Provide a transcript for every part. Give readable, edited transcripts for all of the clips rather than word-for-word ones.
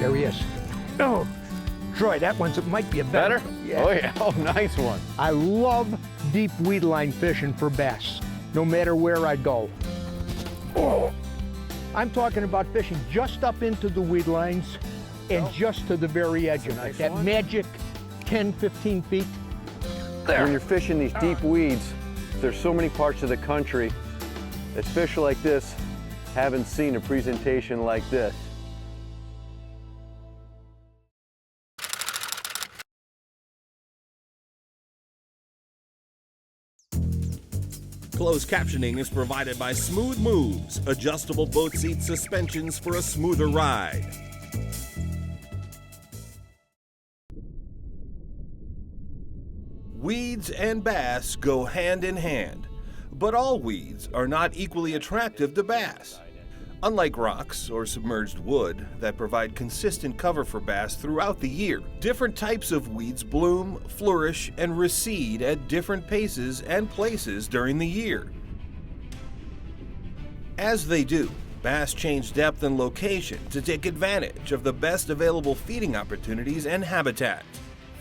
There he is. Oh, Troy, that one's might be a better. Yeah. Oh yeah, oh nice one. I love deep weed line fishing for bass, no matter where I go. Oh, I'm talking about fishing just up into the weed lines and just to the very edge of it. That magic 10, 15 feet. There. When you're fishing these deep weeds, there's so many parts of the country that fish like this haven't seen a presentation like this. Closed captioning is provided by Smooth Moves, adjustable boat seat suspensions for a smoother ride. Weeds and bass go hand in hand, but all weeds are not equally attractive to bass. Unlike rocks or submerged wood that provide consistent cover for bass throughout the year, different types of weeds bloom, flourish, and recede at different paces and places during the year. As they do, bass change depth and location to take advantage of the best available feeding opportunities and habitats.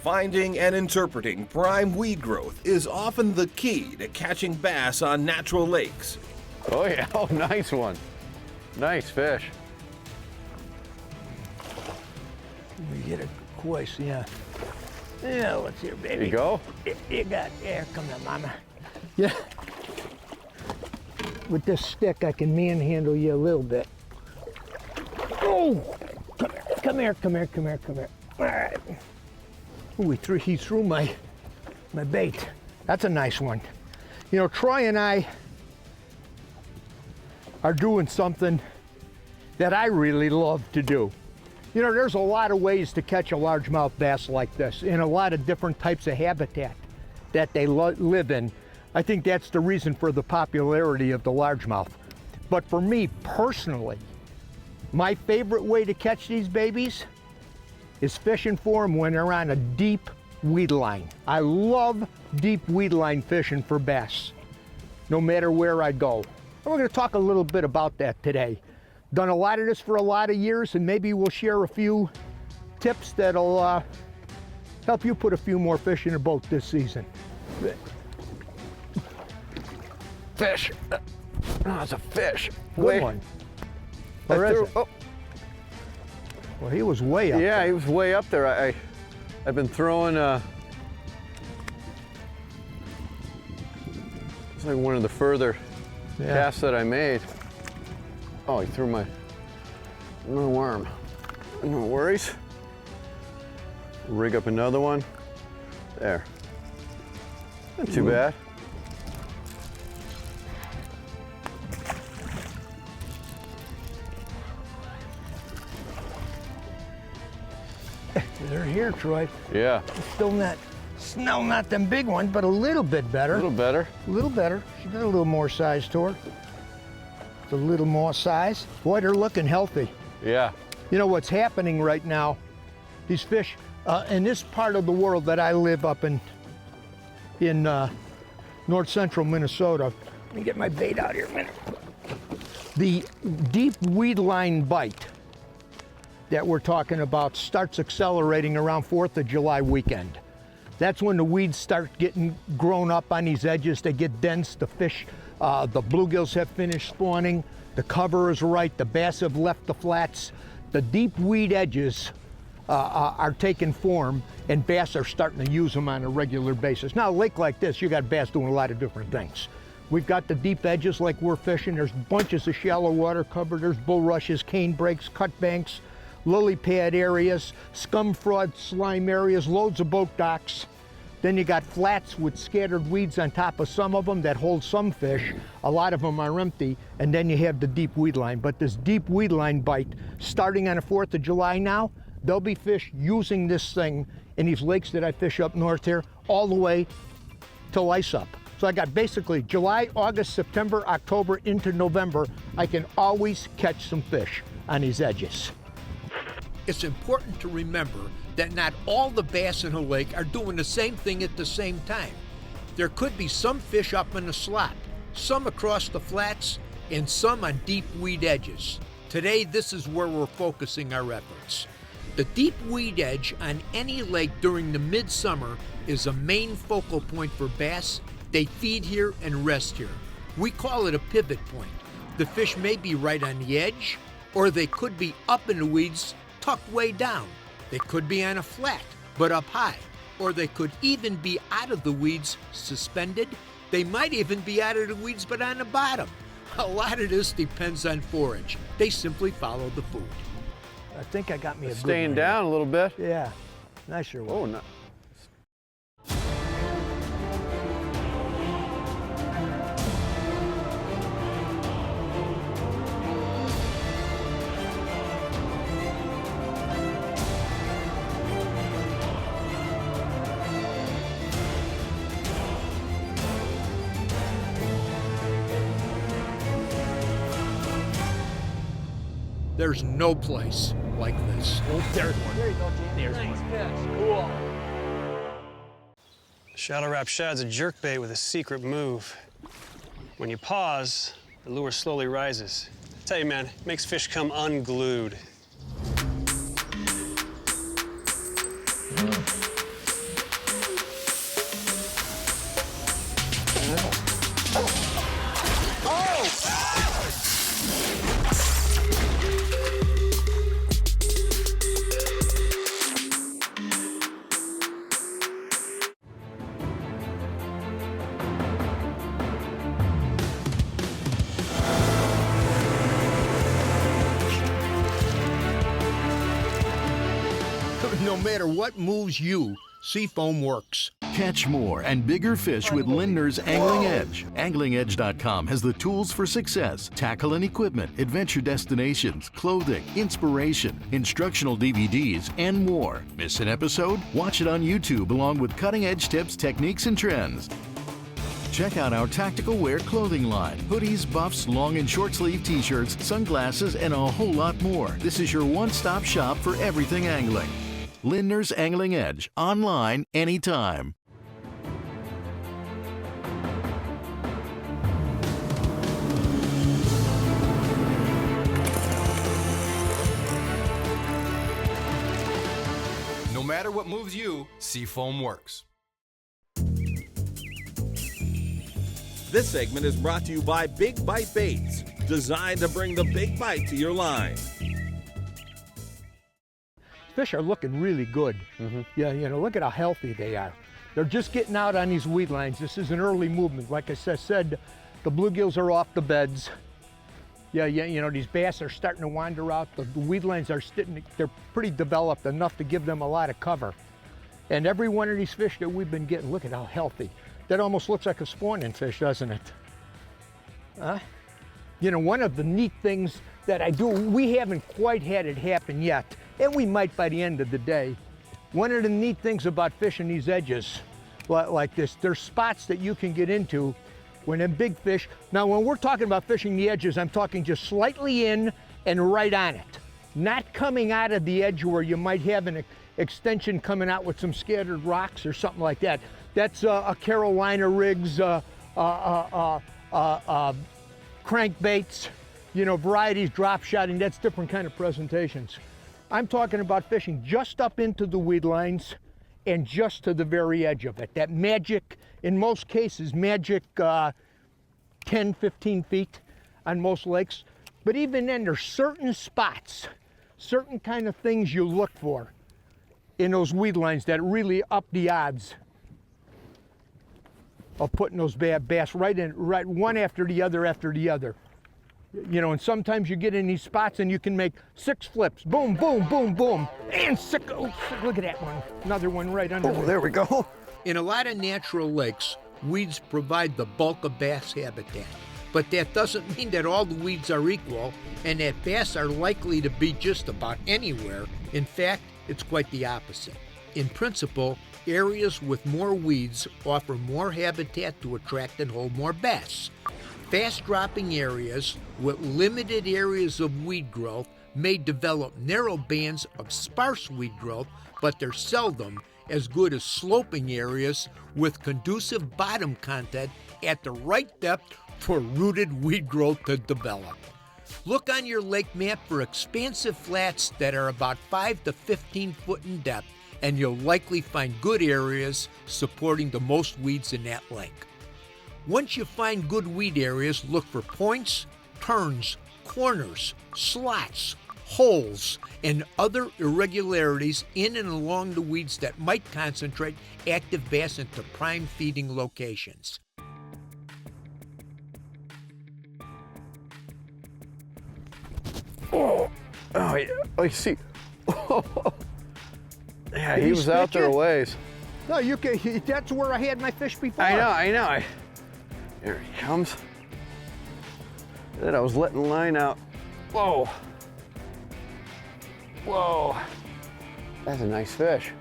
Finding and interpreting prime weed growth is often the key to catching bass on natural lakes. Oh yeah, oh nice one. Nice fish. We get a quoice, yeah. Yeah, let's hear, baby. There you go. You got, yeah, come on, mama. Yeah. With this stick, I can manhandle you a little bit. Oh, come here. All right. Ooh, he threw my bait. That's a nice one. You know, Troy and I are doing something that I really love to do. You know, there's a lot of ways to catch a largemouth bass like this in a lot of different types of habitat that they live in. I think that's the reason for the popularity of the largemouth. But for me personally, my favorite way to catch these babies is fishing for them when they're on a deep weed line. I love deep weed line fishing for bass, no matter where I go. And we're going to talk a little bit about that today. Done a lot of this for a lot of years, and maybe we'll share a few tips that'll help you put a few more fish in a boat this season. Fish. Oh, it's a fish. Good one. Where is it? Oh. Well, he was way up there. He was way up there. I've been throwing, it's like one of the further casts that I made. Oh, he threw my worm. No worries. Rig up another one. There. Not too bad. They're here, Troy. Yeah. Still not them big ones, but a little bit better. A little better. A little better. She got a little more size to her. It's a little more size. Boy, they're looking healthy. Yeah. You know what's happening right now? These fish in this part of the world that I live up in north central Minnesota. Let me get my bait out here a minute. The deep weed line bite that we're talking about starts accelerating around 4th of July weekend. That's when the weeds start getting grown up on these edges. They get dense, the fish, the bluegills have finished spawning, the cover is right, the bass have left the flats. The deep weed edges are taking form, and bass are starting to use them on a regular basis. Now, a lake like this, you got bass doing a lot of different things. We've got the deep edges like we're fishing. There's bunches of shallow water cover. There's bulrushes, cane breaks, cut banks, lily pad areas, scum fraud slime areas, loads of boat docks. Then you got flats with scattered weeds on top of some of them that hold some fish. A lot of them are empty. And then you have the deep weed line. But this deep weed line bite, starting on the 4th of July now, there'll be fish using this thing in these lakes that I fish up north here all the way till ice up. So I got basically July, August, September, October into November. I can always catch some fish on these edges. It's important to remember that not all the bass in a lake are doing the same thing at the same time. There could be some fish up in the slot, some across the flats, and some on deep weed edges. Today, this is where we're focusing our efforts. The deep weed edge on any lake during the midsummer is a main focal point for bass. They feed here and rest here. We call it a pivot point. The fish may be right on the edge, or they could be up in the weeds, tucked way down. They could be on a flat, but up high, or they could even be out of the weeds, suspended. They might even be out of the weeds, but on the bottom. A lot of this depends on forage. They simply follow the food. I think I got me a good Staying one. down a little bit. Yeah, I sure will. Oh, no. There's no place like this. There's one. There you go, Jim. There's one. Cool. Shallow wrap shad's a jerkbait with a secret move. When you pause, the lure slowly rises. I tell you, man, it makes fish come unglued. No matter what moves you, Seafoam works. Catch more and bigger fish with Lindner's Angling Edge. AnglingEdge.com has the tools for success: tackle and equipment, adventure destinations, clothing, inspiration, instructional DVDs, and more. Miss an episode? Watch it on YouTube along with cutting-edge tips, techniques, and trends. Check out our tactical wear clothing line: hoodies, buffs, long and short sleeve t-shirts, sunglasses, and a whole lot more. This is your one-stop shop for everything angling. Lindner's Angling Edge, online anytime. No matter what moves you, Seafoam works. This segment is brought to you by Big Bite Baits, designed to bring the big bite to your line. Fish are looking really good. Yeah, you know, look at how healthy they are. They're just getting out on these weed lines. This is an early movement. Like I said, the bluegills are off the beds. Yeah, you know, these bass are starting to wander out. The weed lines are they're pretty developed enough to give them a lot of cover. And every one of these fish that we've been getting, look at how healthy. That almost looks like a spawning fish, doesn't it? You know, one of the neat things that I do, we haven't quite had it happen yet, and we might by the end of the day. One of the neat things about fishing these edges like this, there's spots that you can get into when them big fish, now when we're talking about fishing the edges, I'm talking just slightly in and right on it. Not coming out of the edge where you might have an extension coming out with some scattered rocks or something like that. That's a Carolina rigs, crankbaits, you know, varieties, drop shotting, that's different kind of presentations. I'm talking about fishing just up into the weed lines and just to the very edge of it. That magic, in most cases, magic 10, 15 feet on most lakes. But even then, there's certain spots, certain kind of things you look for in those weed lines that really up the odds of putting those bass right one after the other. You know, and sometimes you get in these spots and you can make 6 flips, boom, boom, boom, boom, and look at that one, another one right under. Oh, there we go. In a lot of natural lakes, weeds provide the bulk of bass habitat. But that doesn't mean that all the weeds are equal and that bass are likely to be just about anywhere. In fact, it's quite the opposite. In principle, areas with more weeds offer more habitat to attract and hold more bass. Fast-dropping areas with limited areas of weed growth may develop narrow bands of sparse weed growth, but they're seldom as good as sloping areas with conducive bottom content at the right depth for rooted weed growth to develop. Look on your lake map for expansive flats that are about 5 to 15 foot in depth, and you'll likely find good areas supporting the most weeds in that lake. Once you find good weed areas, look for points, turns, corners, slots, holes, and other irregularities in and along the weeds that might concentrate active bass into prime feeding locations. Oh, yeah. Oh, you see. Yeah, he was out there a ways. No, you can. That's where I had my fish before. I know. Here he comes. Then I was letting line out. Whoa. Whoa. That's a nice fish.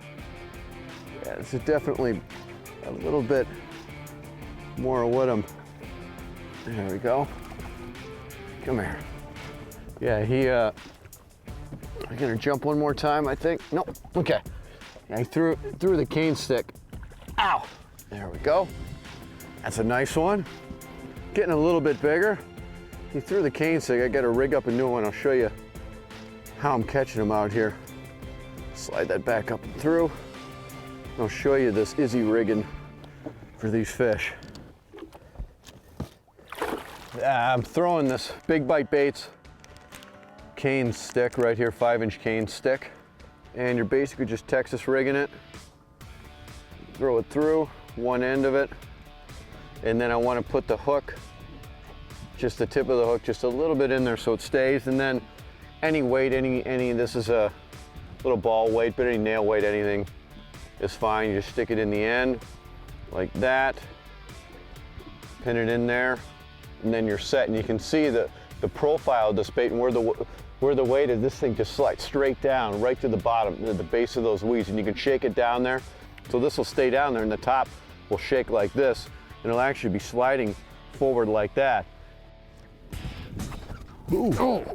Yeah, this is definitely a little bit more of what I'm. There we go. Come here. Yeah, I'm gonna jump one more time, I think. Nope. Okay. Yeah, he threw the cane stick. Ow. There we go. That's a nice one. Getting a little bit bigger. He threw the cane stick. I got to rig up a new one. I'll show you how I'm catching them out here. Slide that back up and through. I'll show you this Izzy-rigging for these fish. I'm throwing this Big Bite Baits cane stick right here, 5-inch cane stick. And you're basically just Texas rigging it. Throw it through one end of it. And then I want to put the hook, just the tip of the hook, just a little bit in there so it stays. And then any weight, this is a little ball weight, but any nail weight, anything is fine. You just stick it in the end like that, pin it in there, and then you're set. And you can see the profile of this bait and where the weight is. This thing just slides straight down right to the bottom, to the base of those weeds, and you can shake it down there. So this will stay down there, and the top will shake like this, and it'll actually be sliding forward like that. Ooh.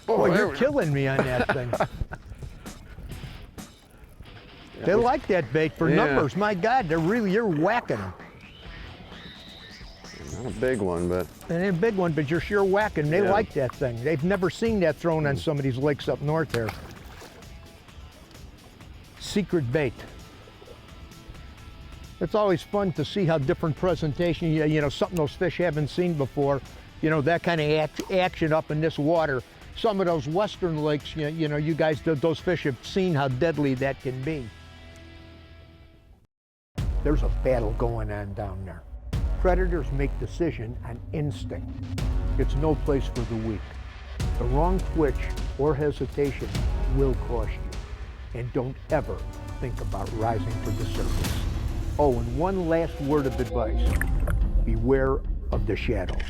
Oh, you're killing me on that thing. They like that bait for numbers. My God, you're whacking them. Not a big one, but. It ain't a big one, but you're sure whacking. They like that thing. They've never seen that thrown on some of these lakes up north there. Secret bait. It's always fun to see how different presentation, you know, something those fish haven't seen before. You know, that kind of action up in this water. Some of those western lakes, you know, you guys, those fish have seen how deadly that can be. There's a battle going on down there. Predators make decision on instinct. It's no place for the weak. The wrong twitch or hesitation will cost you. And don't ever think about rising to the surface. Oh, and one last word of advice. Beware of the shadows.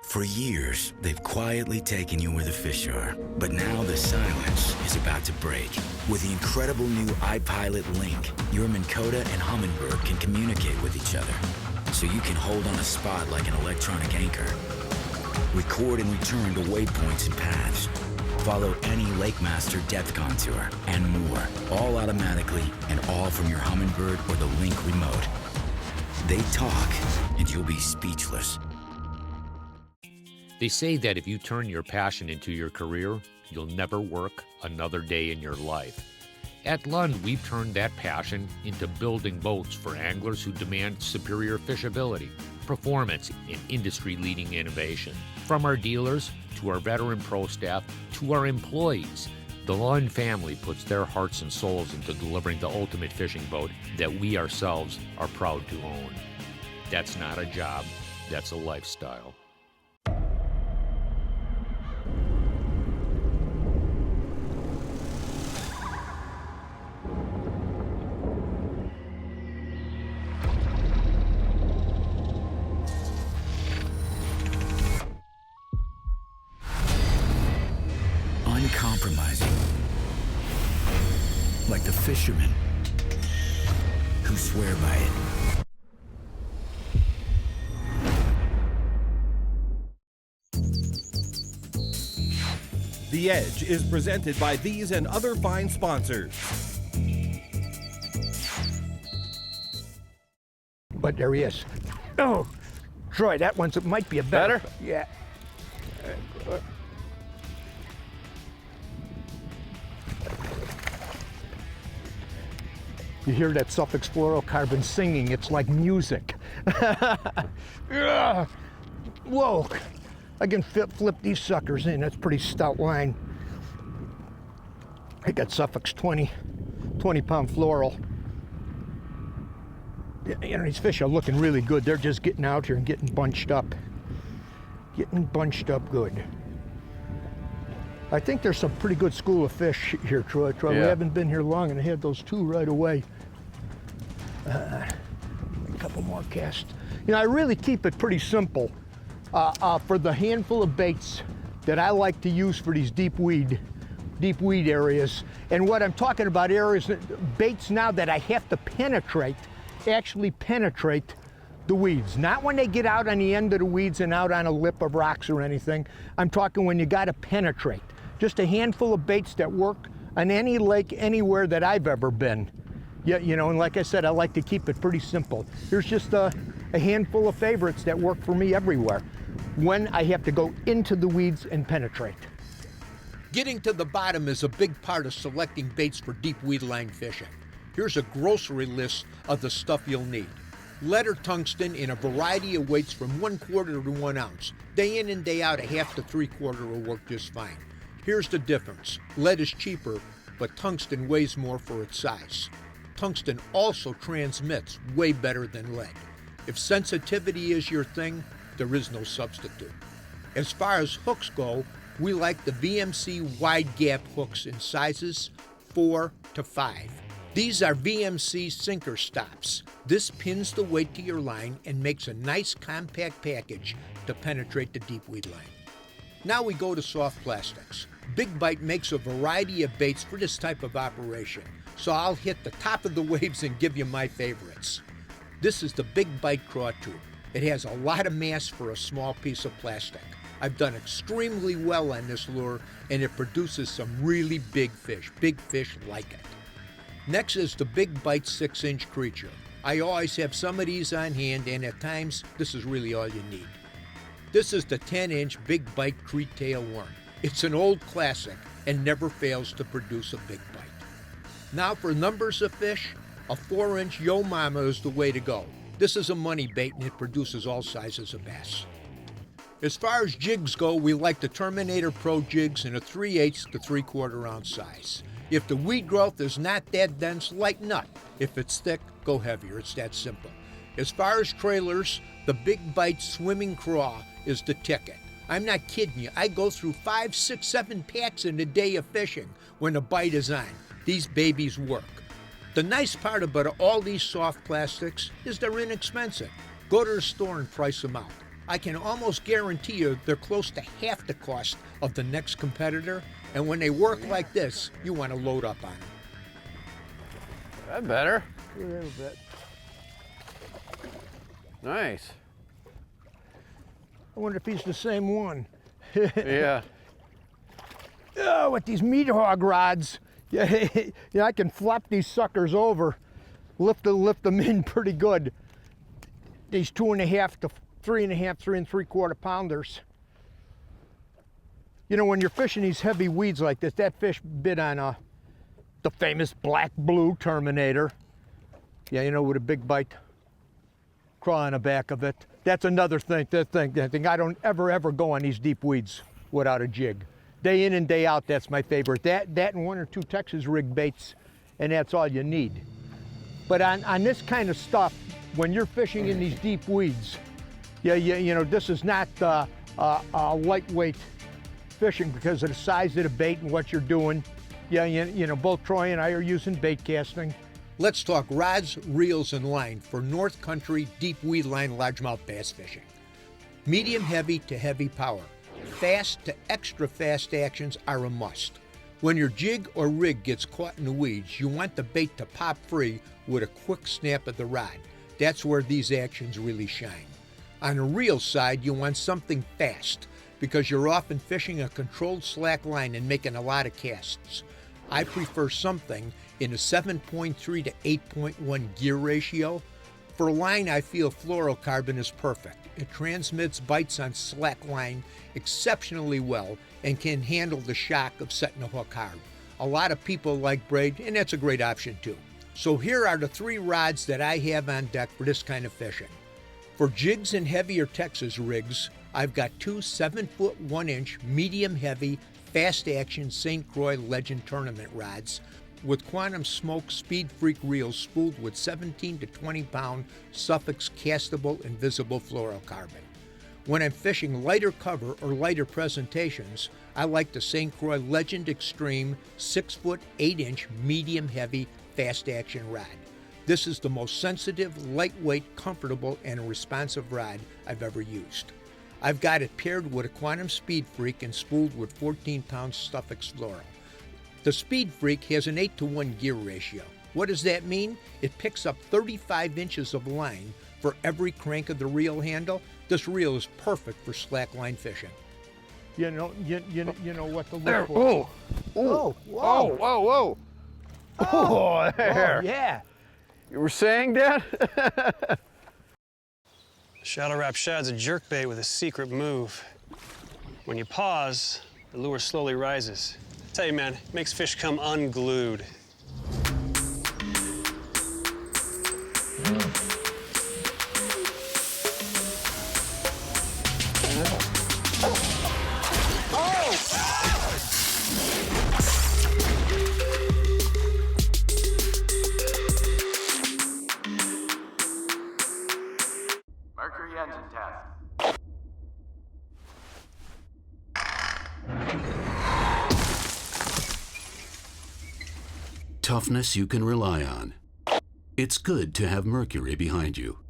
For years, they've quietly taken you where the fish are. But now the silence is about to break. With the incredible new iPilot Link, your Minn Kota and Humminbird can communicate with each other. So you can hold on a spot like an electronic anchor. Record and return to waypoints and paths. Follow any Lake Master depth contour and more. All automatically and all from your Humminbird or the Link remote. They talk and you'll be speechless. They say that if you turn your passion into your career, you'll never work another day in your life. At Lund, we've turned that passion into building boats for anglers who demand superior fishability, performance, and industry-leading innovation. From our dealers, to our veteran pro staff, to our employees, the Lund family puts their hearts and souls into delivering the ultimate fishing boat that we ourselves are proud to own. That's not a job, that's a lifestyle. Uncompromising, like the fishermen who swear by it. The Edge is presented by these and other fine sponsors. But there he is. Oh, Troy, that one's, it might be a better. Yeah. You hear that Suffolk fluorocarbon singing, it's like music. Whoa, I can flip these suckers in, that's pretty stout line. I got Suffolk's 20-pound floral. You know, these fish are looking really good. They're just getting out here and getting bunched up. Getting bunched up good. I think there's some pretty good school of fish here, Troy. We haven't been here long, and I had those two right away. A couple more casts. You know, I really keep it pretty simple for the handful of baits that I like to use for these deep weed areas. And what I'm talking about areas, baits now that I have to penetrate, actually penetrate the weeds. Not when they get out on the end of the weeds and out on a lip of rocks or anything. I'm talking when you got to penetrate. Just a handful of baits that work on any lake anywhere that I've ever been. Yeah, you know, and like I said, I like to keep it pretty simple. There's just a handful of favorites that work for me everywhere when I have to go into the weeds and penetrate. Getting to the bottom is a big part of selecting baits for deep weed line fishing. Here's a grocery list of the stuff you'll need. Lead or tungsten in a variety of weights from 1/4 to 1 ounce. Day in and day out, a 1/2 to 3/4 will work just fine. Here's the difference. Lead is cheaper, but tungsten weighs more for its size. Tungsten also transmits way better than lead. If sensitivity is your thing, there is no substitute. As far as hooks go, we like the VMC wide gap hooks in sizes 4 to 5. These are VMC sinker stops. This pins the weight to your line and makes a nice compact package to penetrate the deep weed line. Now we go to soft plastics. Big Bite makes a variety of baits for this type of operation, so I'll hit the top of the waves and give you my favorites. This is the Big Bite craw tube. It has a lot of mass for a small piece of plastic. I've done extremely well on this lure, and it produces some really big fish like it. Next is the Big Bite 6-inch creature. I always have some of these on hand, and at times, this is really all you need. This is the 10-inch Big Bite Crete tail worm. It's an old classic and never fails to produce a big bite. Now for numbers of fish, a 4-inch Yo Mama is the way to go. This is a money bait and it produces all sizes of bass. As far as jigs go, we like the Terminator Pro jigs in a 3/8 to 3/4 ounce size. If the weed growth is not that dense, lighten up. If it's thick, go heavier. It's that simple. As far as trailers, the Big Bite Swimming Craw is the ticket. I'm not kidding you. I go through 5, 6, 7 packs in a day of fishing when the bite is on. These babies work. The nice part about all these soft plastics is they're inexpensive. Go to the store and price them out. I can almost guarantee you they're close to half the cost of the next competitor, and when they work like this, you want to load up on them. That better. A little bit. Nice. I wonder if he's the same one. Yeah. Oh, with these meat hog rods, yeah, I can flop these suckers over, lift them in pretty good. These 2.5 to 3.5, 3 3/4 pounders. You know, when you're fishing these heavy weeds like this, that fish bit on the famous black blue Terminator. Yeah, you know, with a big bite craw on the back of it. That's another thing. I don't ever go on these deep weeds without a jig. Day in and day out, that's my favorite. That and 1 or 2 Texas rig baits, and that's all you need. But on this kind of stuff, when you're fishing in these deep weeds, you know, this is not lightweight fishing because of the size of the bait and what you're doing. Yeah, you know, both Troy and I are using bait casting. Let's talk rods, reels, and line for North Country deep weed line largemouth bass fishing. Medium heavy to heavy power. Fast to extra fast actions are a must. When your jig or rig gets caught in the weeds, you want the bait to pop free with a quick snap of the rod. That's where these actions really shine. On the reel side, you want something fast because you're often fishing a controlled slack line and making a lot of casts. I prefer something in a 7.3 to 8.1 gear ratio. For line, I feel fluorocarbon is perfect. It transmits bites on slack line exceptionally well and can handle the shock of setting a hook hard. A lot of people like braid, and that's a great option too. So here are the 3 rods that I have on deck for this kind of fishing. For jigs and heavier Texas rigs, I've got 2 7-foot 1-inch medium heavy fast action St. Croix Legend tournament rods with Quantum Smoke Speed Freak reels spooled with 17 to 20 pound Suffolk's castable invisible fluorocarbon. When I'm fishing lighter cover or lighter presentations, I like the St. Croix Legend Extreme 6-foot 8-inch medium heavy fast action rod. This is the most sensitive, lightweight, comfortable, and responsive rod I've ever used. I've got it paired with a Quantum Speed Freak and spooled with 14-pound Suffolk's fluoro. The Speed Freak has an 8-to-1 gear ratio. What does that mean? It picks up 35 inches of line for every crank of the reel handle. This reel is perfect for slack line fishing. You know what to look There. for. Oh, whoa. whoa. Oh, there. Oh, yeah. You were saying, Dad? Shallow Rap Shad's a jerkbait with a secret move. When you pause, the lure slowly rises. I tell you, man, it makes fish come unglued. Mercury engine test. Toughness you can rely on. It's good to have Mercury behind you.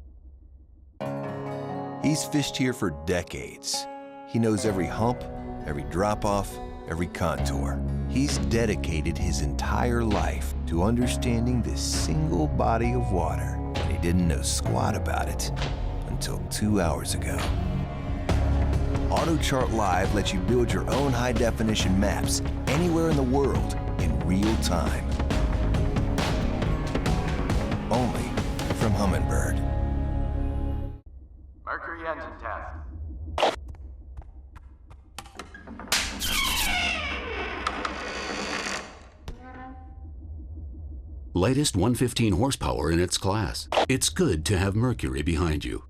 He's fished here for decades. He knows every hump, every drop-off, every contour. He's dedicated his entire life to understanding this single body of water, and he didn't know squat about it until 2 hours ago. AutoChart Live lets you build your own high-definition maps anywhere in the world in real time. Only from Humminbird. Mercury engine test. Lightest 115 horsepower in its class. It's good to have Mercury behind you.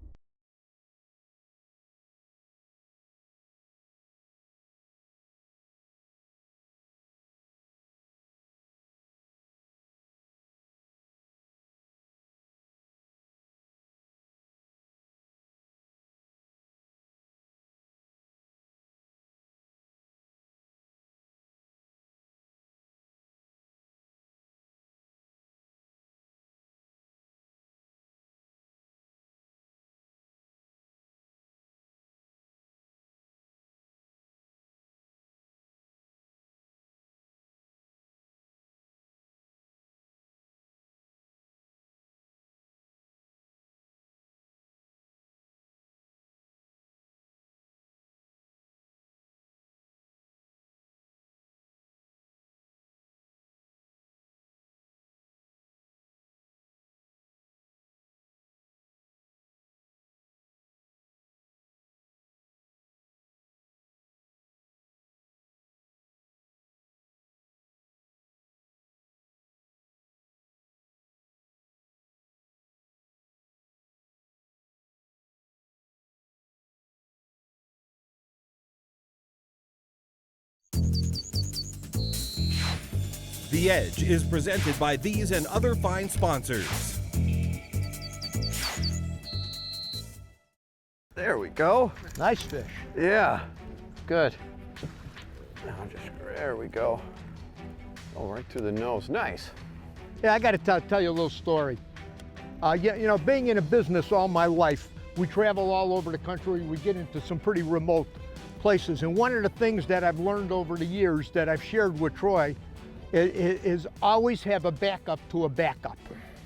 The Edge is presented by these and other fine sponsors. There we go. Nice fish. Yeah, good. Now there we go. Oh, right through the nose. Nice. Yeah, I got to tell you a little story. Being in a business all my life, we travel all over the country. We get into some pretty remote places. And one of the things that I've learned over the years that I've shared with Troy is always have a backup to a backup.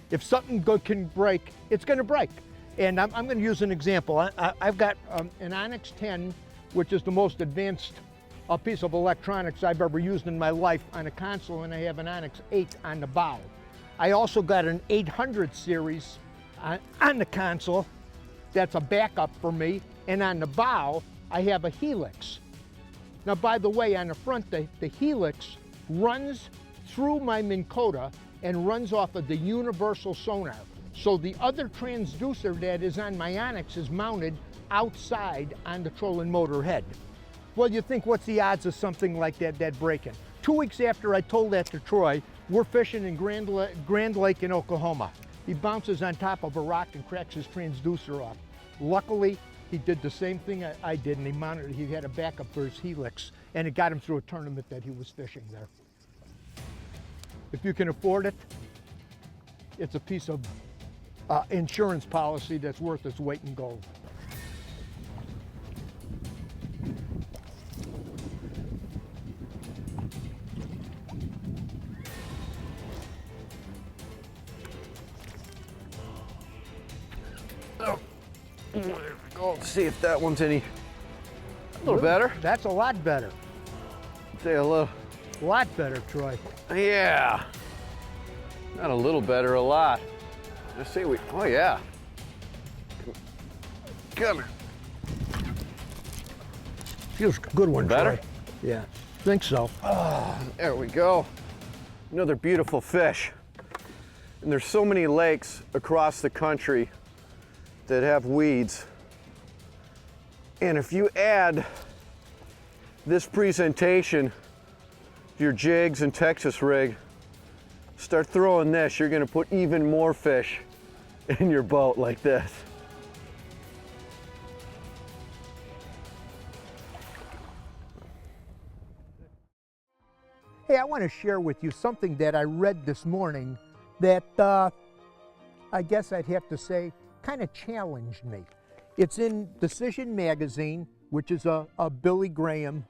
If something good can break, it's going to break. And I'm going to use an example. I've got an Onyx 10, which is the most advanced piece of electronics I've ever used in my life on a console, and I have an Onyx 8 on the bow. I also got an 800 series on the console. That's a backup for me. And on the bow, I have a helix. Now, by the way, on the front, the helix runs through my Minn Kota and runs off of the universal sonar. So the other transducer that is on my Onyx is mounted outside on the trolling motor head. Well, you think, what's the odds of something like that breaking? 2 weeks after I told that to Troy, we're fishing in Grand Lake in Oklahoma. He bounces on top of a rock and cracks his transducer off. Luckily, he did the same thing I did, and he had a backup for his helix, and it got him through a tournament that he was fishing there. If you can afford it, it's a piece of insurance policy that's worth its weight in gold. Oh, there we go. Let's see if that one's a little better. That's a lot better. Say a little. A lot better, Troy. Yeah. Not a little better, a lot. Let's see. Oh yeah. Come here. Feels a good one, better? Troy. Yeah, think so. Oh, there we go. Another beautiful fish. And there's so many lakes across the country that have weeds. And if you add this presentation to your jigs and Texas rig, start throwing this, you're gonna put even more fish in your boat like this. Hey, I want to share with you something that I read this morning that I guess I'd have to say kind of challenged me. It's in Decision Magazine, which is a Billy Graham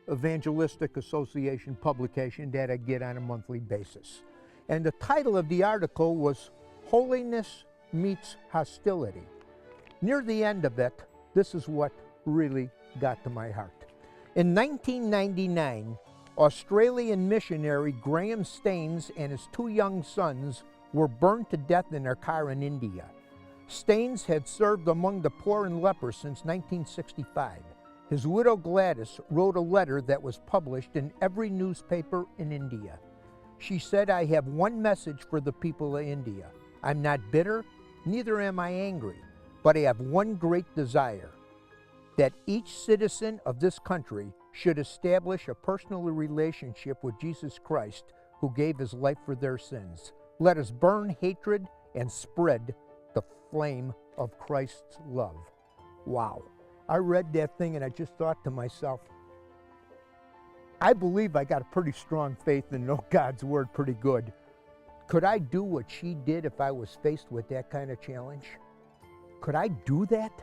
Evangelistic Association publication that I get on a monthly basis. And the title of the article was Holiness Meets Hostility. Near the end of it, this is what really got to my heart. In 1999, Australian missionary Graham Staines and his 2 young sons were burned to death in their car in India. Staines had served among the poor and lepers since 1965. His widow Gladys wrote a letter that was published in every newspaper in India. She said, "I have one message for the people of India. I'm not bitter, neither am I angry, but I have one great desire, that each citizen of this country should establish a personal relationship with Jesus Christ, who gave his life for their sins. Let us burn hatred and spread the flame of Christ's love." Wow. I read that thing and I just thought to myself, I believe I got a pretty strong faith and know God's word pretty good. Could I do what she did if I was faced with that kind of challenge? Could I do that?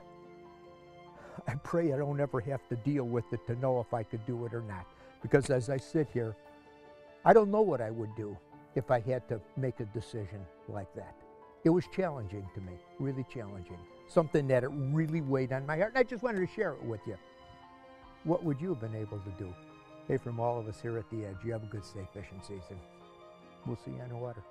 I pray I don't ever have to deal with it to know if I could do it or not. Because as I sit here, I don't know what I would do if I had to make a decision like that. It was challenging to me, really challenging. Something that it really weighed on my heart, and I just wanted to share it with you. What would you have been able to do? Hey, from all of us here at The Edge, you have a good, safe fishing season. We'll see you on the water.